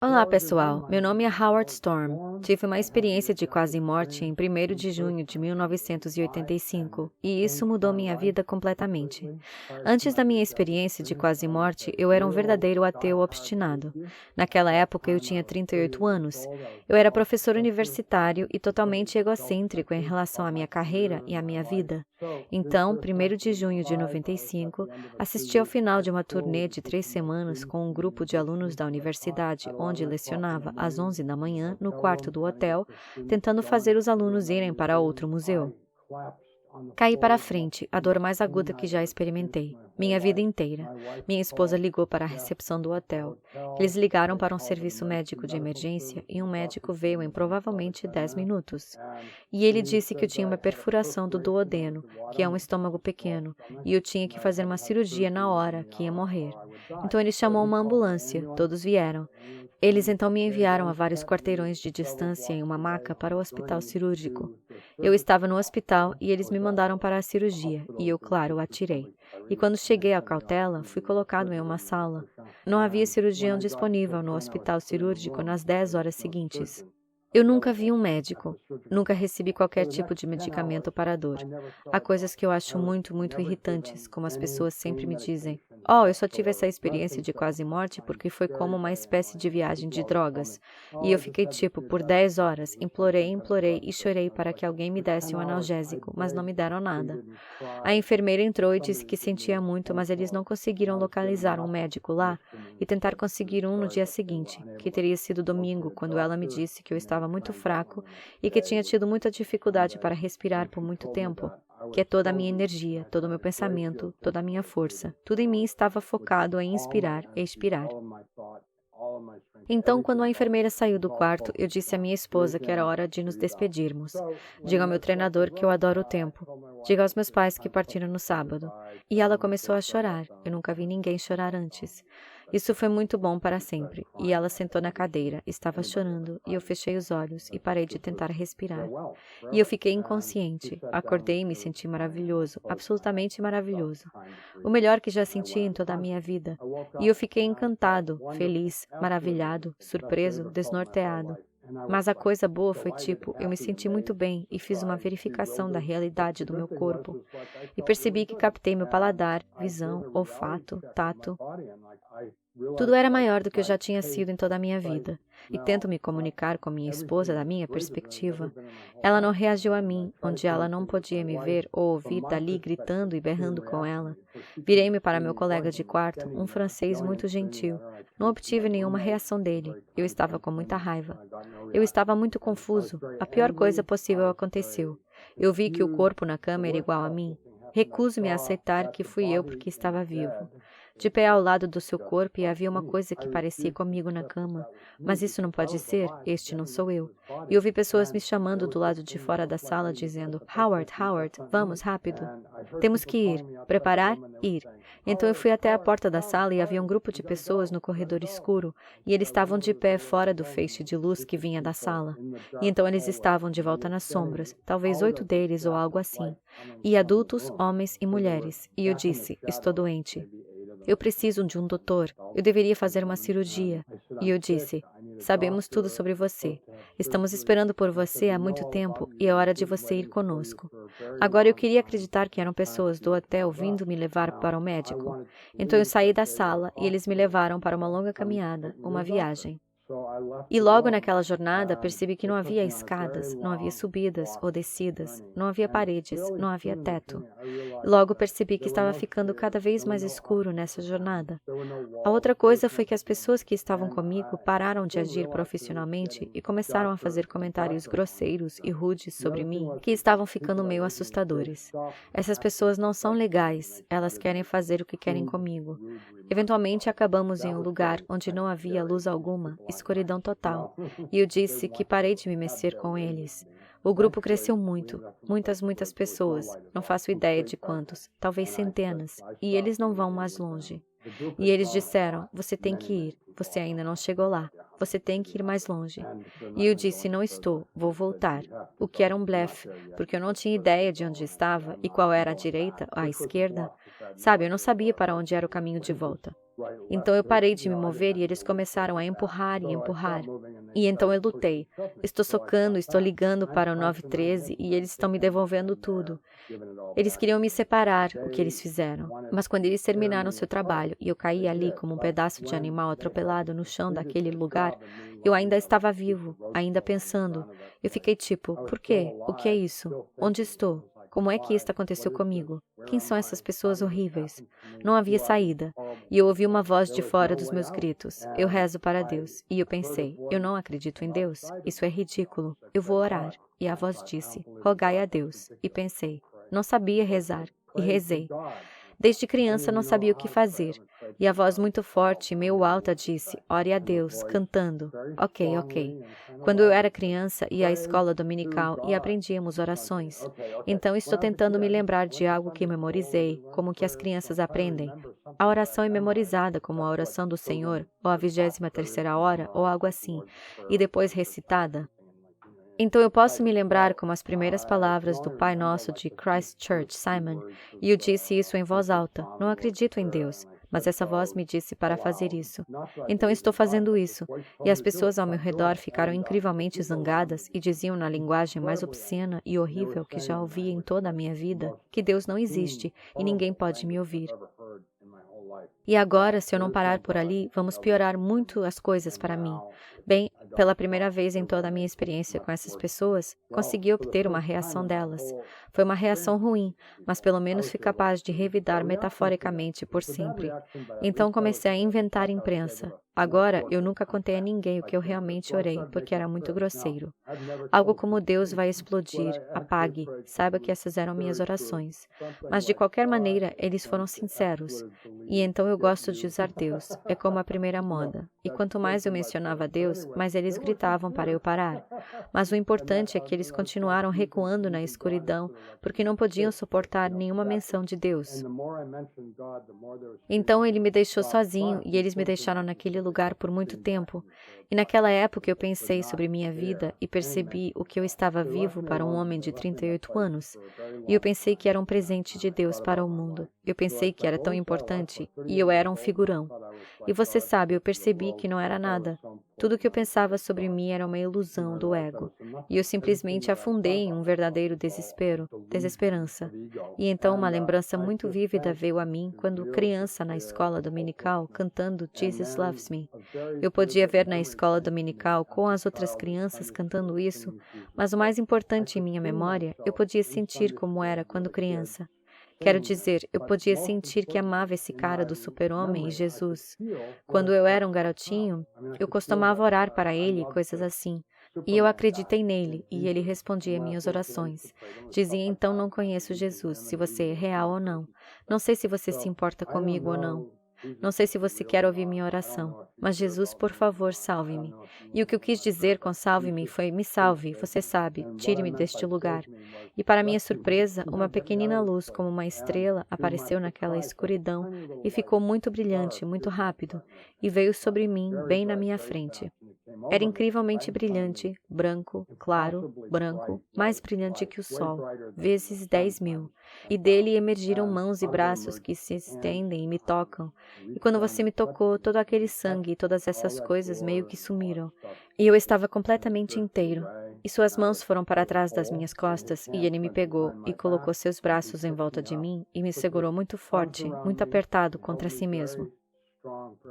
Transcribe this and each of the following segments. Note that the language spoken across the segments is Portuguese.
Olá, pessoal. Meu nome é Howard Storm. Tive uma experiência de quase morte em 1º de junho de 1985, e isso mudou minha vida completamente. Antes da minha experiência de quase morte, eu era um verdadeiro ateu obstinado. Naquela época, eu tinha 38 anos. Eu era professor universitário e totalmente egocêntrico em relação à minha carreira e à minha vida. Então, 1º de junho de 95, assisti ao final de uma turnê de 3 semanas com um grupo de alunos da universidade, onde lecionava às 11 da manhã no quarto do hotel, tentando fazer os alunos irem para outro museu. Caí para a frente, a dor mais aguda que já experimentei, minha vida inteira. Minha esposa ligou para a recepção do hotel. Eles ligaram para um serviço médico de emergência e um médico veio em provavelmente 10 minutos. E ele disse que eu tinha uma perfuração do duodeno, que é um estômago pequeno, e eu tinha que fazer uma cirurgia na hora, que ia morrer. Então ele chamou uma ambulância, todos vieram. Eles então me enviaram a vários quarteirões de distância em uma maca para o hospital cirúrgico. Eu estava no hospital e eles me mandaram para a cirurgia, e eu, claro, atirei. E quando cheguei à cautela, fui colocado em uma sala. Não havia cirurgião disponível no hospital cirúrgico nas 10 horas seguintes. Eu nunca vi um médico, nunca recebi qualquer tipo de medicamento para a dor. Há coisas que eu acho muito, muito irritantes, como as pessoas sempre me dizem: "Oh, eu só tive essa experiência de quase morte porque foi como uma espécie de viagem de drogas." E eu fiquei tipo, por 10 horas, implorei e chorei para que alguém me desse um analgésico, mas não me deram nada. A enfermeira entrou e disse que sentia muito, mas eles não conseguiram localizar um médico lá e tentar conseguir um no dia seguinte, que teria sido domingo, quando ela me disse que eu estava muito fraco e que tinha tido muita dificuldade para respirar por muito tempo, que é toda a minha energia, todo o meu pensamento, toda a minha força. Tudo em mim estava focado em inspirar e expirar. Então, quando a enfermeira saiu do quarto, eu disse à minha esposa que era hora de nos despedirmos. Diga ao meu treinador que eu adoro o tempo. Diga aos meus pais que partiram no sábado. E ela começou a chorar. Eu nunca vi ninguém chorar antes. Isso foi muito bom para sempre. E ela sentou na cadeira, estava chorando, e eu fechei os olhos e parei de tentar respirar. E eu fiquei inconsciente. Acordei e me senti maravilhoso, absolutamente maravilhoso. O melhor que já senti em toda a minha vida. E eu fiquei encantado, feliz, maravilhado, surpreso, desnorteado. Mas a coisa boa foi tipo, eu me senti muito bem e fiz uma verificação da realidade do meu corpo. E percebi que captei meu paladar, visão, olfato, tato. Tudo era maior do que eu já tinha sido em toda a minha vida. E tento me comunicar com minha esposa da minha perspectiva. Ela não reagiu a mim, onde ela não podia me ver ou ouvir dali gritando e berrando com ela. Virei-me para meu colega de quarto, um francês muito gentil. Não obtive nenhuma reação dele. Eu estava com muita raiva. Eu estava muito confuso. A pior coisa possível aconteceu. Eu vi que o corpo na cama era igual a mim. Recuso-me a aceitar que fui eu porque estava vivo. De pé ao lado do seu corpo e havia uma coisa que parecia comigo na cama. Mas isso não pode ser, este não sou eu. E ouvi pessoas me chamando do lado de fora da sala, dizendo: Howard, Howard, vamos, rápido. Temos que ir. Preparar? Ir. Então eu fui até a porta da sala e havia um grupo de pessoas no corredor escuro, e eles estavam de pé fora do feixe de luz que vinha da sala. E então eles estavam de volta nas sombras, talvez 8 deles ou algo assim. E adultos, homens e mulheres. E eu disse: estou doente. Eu preciso de um doutor. Eu deveria fazer uma cirurgia. E eu disse: sabemos tudo sobre você. Estamos esperando por você há muito tempo e é hora de você ir conosco. Agora eu queria acreditar que eram pessoas do hotel vindo me levar para o médico. Então eu saí da sala e eles me levaram para uma longa caminhada, uma viagem. E logo naquela jornada percebi que não havia escadas, não havia subidas ou descidas, não havia paredes, não havia teto. E logo percebi que estava ficando cada vez mais escuro nessa jornada. A outra coisa foi que as pessoas que estavam comigo pararam de agir profissionalmente e começaram a fazer comentários grosseiros e rudes sobre mim, que estavam ficando meio assustadores. Essas pessoas não são legais, elas querem fazer o que querem comigo. Eventualmente acabamos em um lugar onde não havia luz alguma, escuridão total, e eu disse que parei de me mexer com eles. O grupo cresceu muito, muitas pessoas, não faço ideia de quantos, talvez centenas, e eles não vão mais longe. E eles disseram: você tem que ir, você ainda não chegou lá, você tem que ir mais longe. E eu disse: não estou, vou voltar. O que era um blefe, porque eu não tinha ideia de onde estava e qual era a direita, a esquerda. Sabe, eu não sabia para onde era o caminho de volta. Então eu parei de me mover e eles começaram a empurrar e empurrar. E então eu lutei. Estou socando, estou ligando para o 913 e eles estão me devolvendo tudo. Eles queriam me separar, o que eles fizeram. Mas quando eles terminaram seu trabalho e eu caí ali como um pedaço de animal atropelado no chão daquele lugar, eu ainda estava vivo, ainda pensando. Eu fiquei tipo, por quê? O que é isso? Onde estou? Como é que isto aconteceu comigo? Quem são essas pessoas horríveis? Não havia saída. E eu ouvi uma voz de fora dos meus gritos. Eu rezo para Deus. E eu pensei, eu não acredito em Deus. Isso é ridículo. Eu vou orar. E a voz disse, rogai a Deus. E pensei, não sabia rezar. E rezei. Desde criança não sabia o que fazer. E a voz muito forte e meio alta disse, ore a Deus, cantando. Ok, ok. Quando eu era criança, ia à escola dominical e aprendíamos orações. Então estou tentando me lembrar de algo que memorizei, como que as crianças aprendem. A oração é memorizada como a oração do Senhor, ou a 23ª hora, ou algo assim, e depois recitada. Então eu posso me lembrar como as primeiras palavras do Pai Nosso de Christchurch, Simon, e eu disse isso em voz alta. Não acredito em Deus, mas essa voz me disse para fazer isso. Então estou fazendo isso. E as pessoas ao meu redor ficaram incrivelmente zangadas e diziam na linguagem mais obscena e horrível que já ouvi em toda a minha vida, que Deus não existe e ninguém pode me ouvir. E agora, se eu não parar por ali, vamos piorar muito as coisas para mim. Bem, pela primeira vez em toda a minha experiência com essas pessoas, consegui obter uma reação delas. Foi uma reação ruim, mas pelo menos fui capaz de revidar metaforicamente por sempre. Então comecei a inventar imprensa. Agora, eu nunca contei a ninguém o que eu realmente orei, porque era muito grosseiro. Algo como Deus vai explodir, apague, saiba que essas eram minhas orações. Mas de qualquer maneira, eles foram sinceros. E então eu gosto de usar Deus. É como a primeira moda. E quanto mais eu mencionava Deus, mais eles gritavam para eu parar. Mas o importante é que eles continuaram recuando na escuridão, porque não podiam suportar nenhuma menção de Deus. Então ele me deixou sozinho e eles me deixaram naquele lugar por muito tempo. E naquela época eu pensei sobre minha vida e percebi o que eu estava vivo para um homem de 38 anos. E eu pensei que era um presente de Deus para o mundo. Eu pensei que era tão importante e eu era um figurão. E você sabe, eu percebi que não era nada. Tudo o que eu pensava sobre mim era uma ilusão do ego. E eu simplesmente afundei em um verdadeiro desespero, desesperança. E então uma lembrança muito vívida veio a mim quando criança na escola dominical cantando Jesus Loves Me. Eu podia ver na escola dominical com as outras crianças cantando isso, mas o mais importante em minha memória, eu podia sentir como era quando criança. Quero dizer, eu podia sentir que amava esse cara do super-homem e Jesus. Quando eu era um garotinho, eu costumava orar para ele e coisas assim. E eu acreditei nele, e ele respondia minhas orações. Dizia, então não conheço Jesus, se você é real ou não. Não sei se você se importa comigo ou não. Não sei se você quer ouvir minha oração, mas Jesus, por favor, salve-me. E o que eu quis dizer com salve-me foi, me salve, você sabe, tire-me deste lugar. E para minha surpresa, uma pequenina luz como uma estrela apareceu naquela escuridão e ficou muito brilhante, muito rápido, e veio sobre mim, bem na minha frente. Era incrivelmente brilhante, branco, claro, branco, mais brilhante que o sol, vezes 10.000. E dele emergiram mãos e braços que se estendem e me tocam. E quando você me tocou, todo aquele sangue e todas essas coisas meio que sumiram. E eu estava completamente inteiro. E suas mãos foram para trás das minhas costas, e ele me pegou e colocou seus braços em volta de mim e me segurou muito forte, muito apertado contra si mesmo.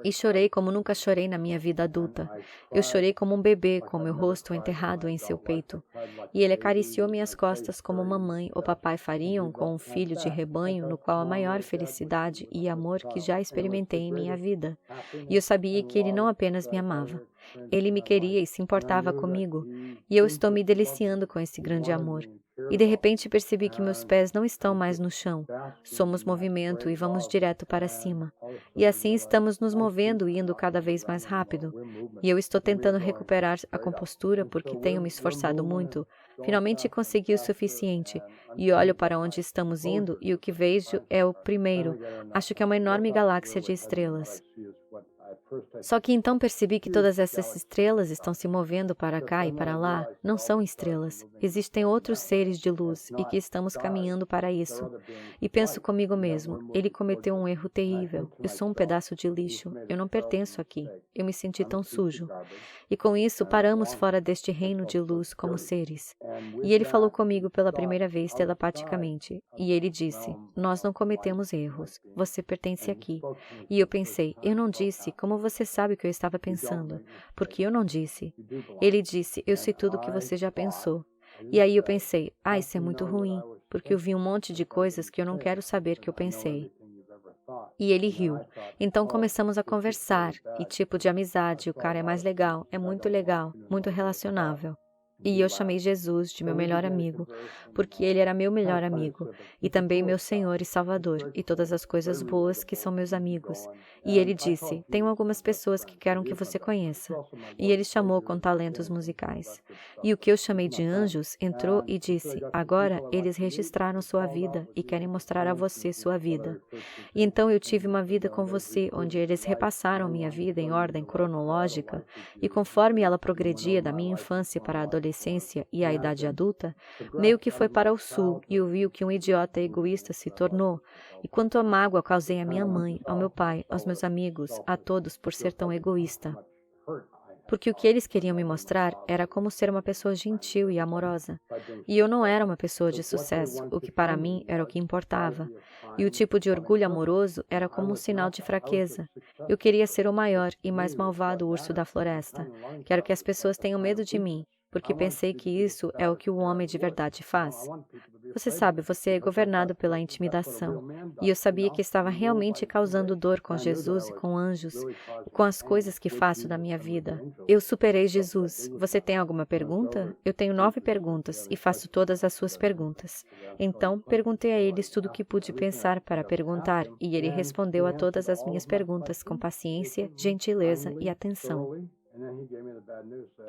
E chorei como nunca chorei na minha vida adulta. Eu chorei como um bebê, com meu rosto enterrado em seu peito. E ele acariciou minhas costas como mamãe ou papai fariam com um filho de rebanho, no qual a maior felicidade e amor que já experimentei em minha vida. E eu sabia que ele não apenas me amava. Ele me queria e se importava comigo. E eu estou me deliciando com esse grande amor. E de repente percebi que meus pés não estão mais no chão. Somos movimento e vamos direto para cima. E assim estamos nos movendo e indo cada vez mais rápido. E eu estou tentando recuperar a compostura porque tenho me esforçado muito. Finalmente consegui o suficiente. E olho para onde estamos indo e o que vejo é o primeiro. Acho que é uma enorme galáxia de estrelas. Só que então percebi que todas essas estrelas estão se movendo para cá e para lá. Não são estrelas. Existem outros seres de luz e que estamos caminhando para isso. E penso comigo mesmo, ele cometeu um erro terrível. Eu sou um pedaço de lixo. Eu não pertenço aqui. Eu me senti tão sujo. E com isso, paramos fora deste reino de luz como seres. E ele falou comigo pela primeira vez telepaticamente. E ele disse, nós não cometemos erros. Você pertence aqui. E eu pensei, eu não disse, como você sabe o que eu estava pensando? Porque eu não disse. Ele disse, eu sei tudo o que você já pensou. E aí eu pensei, isso é muito ruim, porque eu vi um monte de coisas que eu não quero saber que eu pensei. E ele riu. Então começamos a conversar, e tipo de amizade, o cara é mais legal, muito relacionável. E eu chamei Jesus de meu melhor amigo, porque ele era meu melhor amigo, e também meu Senhor e Salvador, e todas as coisas boas que são meus amigos. E ele disse, tenho algumas pessoas que quero que você conheça. E ele chamou com talentos musicais. E o que eu chamei de anjos entrou e disse, agora eles registraram sua vida e querem mostrar a você sua vida. E então eu tive uma vida com você, onde eles repassaram minha vida em ordem cronológica, e conforme ela progredia da minha infância para a adolescência e a idade adulta, meio que foi para o sul e eu vi o que um idiota egoísta se tornou, e quanto mágoa causei à minha mãe, ao meu pai, aos meus amigos, a todos por ser tão egoísta. Porque o que eles queriam me mostrar era como ser uma pessoa gentil e amorosa. E eu não era uma pessoa de sucesso, o que para mim era o que importava. E o tipo de orgulho amoroso era como um sinal de fraqueza. Eu queria ser o maior e mais malvado urso da floresta. Quero que as pessoas tenham medo de mim, porque pensei que isso é o que o homem de verdade faz. Você sabe, você é governado pela intimidação. E eu sabia que estava realmente causando dor com Jesus e com anjos, e com as coisas que faço da minha vida. Eu superei Jesus. Você tem alguma pergunta? Eu tenho 9 perguntas e faço todas as suas perguntas. Então, perguntei a eles tudo o que pude pensar para perguntar, e ele respondeu a todas as minhas perguntas com paciência, gentileza e atenção.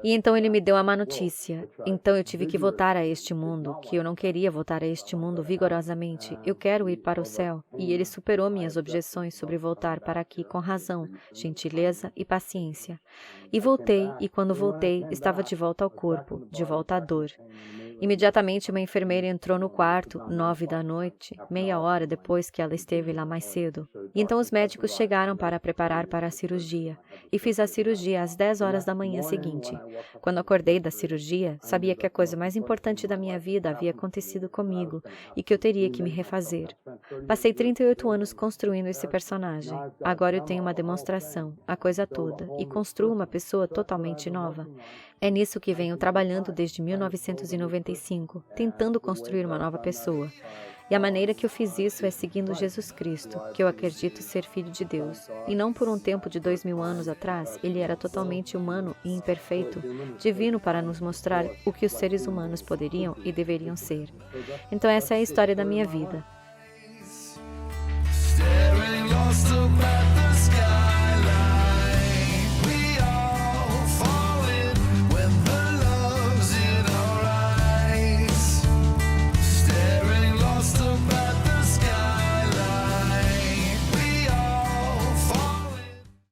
E então ele me deu a má notícia. Então eu tive que voltar a este mundo, que eu não queria voltar a este mundo vigorosamente. Eu quero ir para o céu. E ele superou minhas objeções sobre voltar para aqui com razão, gentileza e paciência. E voltei, e quando voltei, estava de volta ao corpo, de volta à dor. Imediatamente uma enfermeira entrou no quarto, 9 da noite, meia hora depois que ela esteve lá mais cedo. E então os médicos chegaram para preparar para a cirurgia. E fiz a cirurgia às 10 horas da manhã seguinte. Quando acordei da cirurgia, sabia que a coisa mais importante da minha vida havia acontecido comigo e que eu teria que me refazer. Passei 38 anos construindo esse personagem. Agora eu tenho uma demonstração, a coisa toda, e construo uma pessoa totalmente nova. É nisso que venho trabalhando desde 1995, tentando construir uma nova pessoa. E a maneira que eu fiz isso é seguindo Jesus Cristo, que eu acredito ser Filho de Deus. E não por um tempo de 2000 anos atrás, ele era totalmente humano e imperfeito, divino para nos mostrar o que os seres humanos poderiam e deveriam ser. Então essa é a história da minha vida.